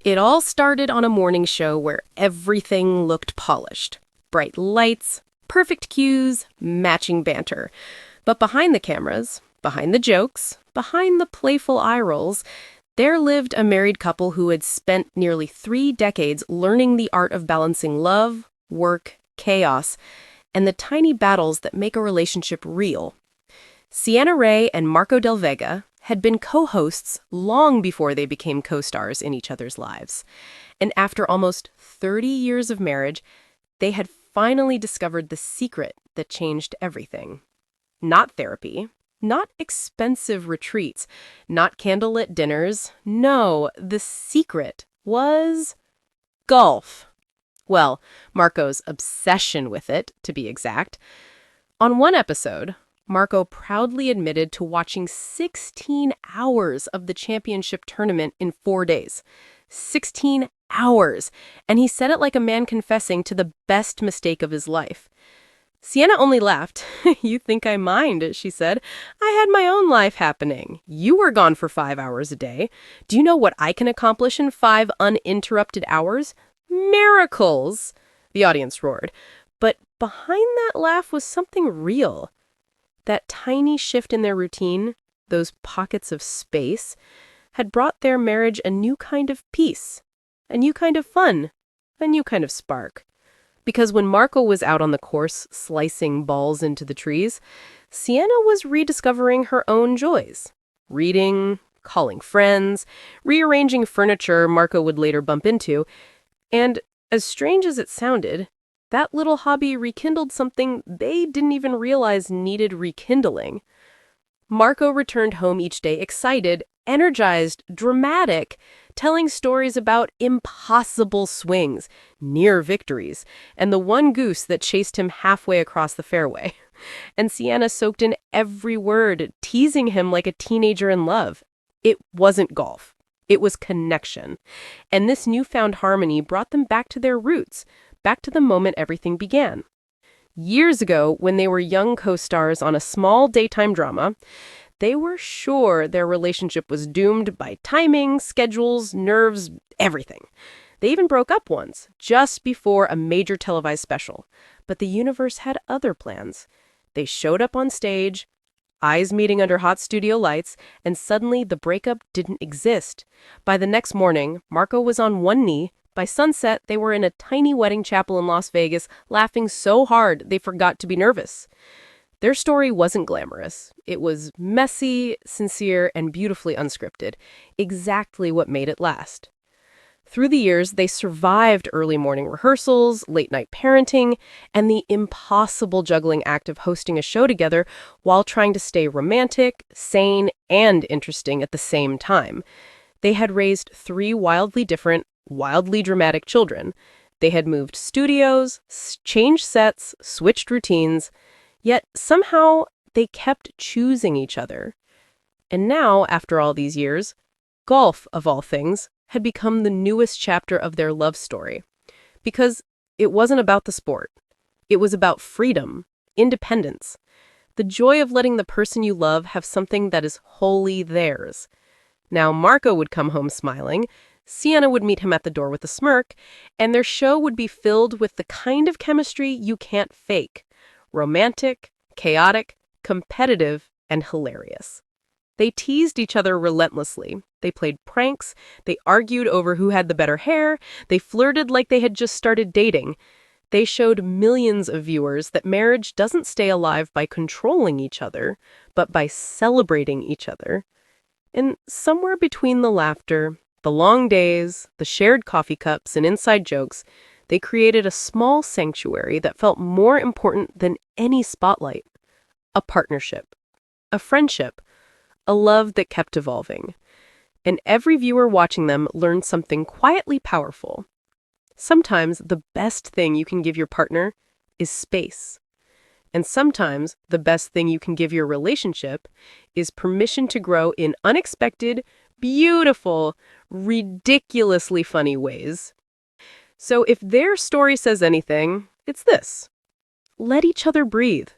It all started on a morning show where everything looked polished. Bright lights, perfect cues, matching banter. But behind the cameras, behind the jokes, behind the playful eye rolls, there lived a married couple who had spent nearly 3 decades learning the art of balancing love, work, chaos, and the tiny battles that make a relationship real. Sienna Ray and Marco Del Vega had been co-hosts long before they became co-stars in each other's lives. And after almost 30 years of marriage, they had finally discovered the secret that changed everything. Not therapy, not expensive retreats, not candlelit dinners. No, the secret was golf. Well, Marco's obsession with it, to be exact. On one episode, Marco proudly admitted to watching 16 hours of the championship tournament in 4 days. 16 hours! And he said it like a man confessing to the best mistake of his life. Sienna only laughed. "You think I mind," she said. "I had my own life happening. You were gone for 5 hours a day. Do you know what I can accomplish in 5 uninterrupted hours? Miracles!" The audience roared. But behind that laugh was something real. That tiny shift in their routine, those pockets of space, had brought their marriage a new kind of peace, a new kind of fun, a new kind of spark. Because when Marco was out on the course slicing balls into the trees, Sienna was rediscovering her own joys. Reading, calling friends, rearranging furniture Marco would later bump into. And as strange as it sounded, that little hobby rekindled something they didn't even realize needed rekindling. Marco returned home each day excited, energized, dramatic, telling stories about impossible swings, near victories, and the one goose that chased him halfway across the fairway. And Sienna soaked in every word, teasing him like a teenager in love. It wasn't golf. It was connection. And this newfound harmony brought them back to their roots, back to the moment everything began. Years ago, when they were young co-stars on a small daytime drama, they were sure their relationship was doomed by timing, schedules, nerves, everything. They even broke up once, just before a major televised special. But the universe had other plans. They showed up on stage, eyes meeting under hot studio lights, and suddenly the breakup didn't exist. By the next morning, Marco was on one knee. By sunset, they were in a tiny wedding chapel in Las Vegas, laughing so hard they forgot to be nervous. Their story wasn't glamorous. It was messy, sincere, and beautifully unscripted. Exactly what made it last. Through the years, they survived early morning rehearsals, late-night parenting, and the impossible juggling act of hosting a show together while trying to stay romantic, sane, and interesting at the same time. They had raised 3 wildly different, wildly dramatic children. They had moved studios, changed sets, switched routines, yet somehow they kept choosing each other. And now, after all these years, golf, of all things, had become the newest chapter of their love story. Because it wasn't about the sport. It was about freedom, independence, the joy of letting the person you love have something that is wholly theirs. Now, Marco would come home smiling, Sienna would meet him at the door with a smirk, and their show would be filled with the kind of chemistry you can't fake. Romantic, chaotic, competitive, and hilarious. They teased each other relentlessly. They played pranks, they argued over who had the better hair, they flirted like they had just started dating. They showed millions of viewers that marriage doesn't stay alive by controlling each other, but by celebrating each other. And somewhere between the laughter, the long days, the shared coffee cups, and inside jokes, they created a small sanctuary that felt more important than any spotlight. A partnership, a friendship, a love that kept evolving. And every viewer watching them learned something quietly powerful. Sometimes the best thing you can give your partner is space. And sometimes the best thing you can give your relationship is permission to grow in unexpected, beautiful, ridiculously funny ways. So if their story says anything, it's this. Let each other breathe.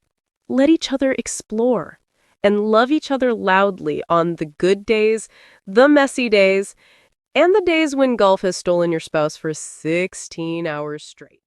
Let each other explore. And love each other loudly on the good days, the messy days, And the days when golf has stolen your spouse for 16 hours straight.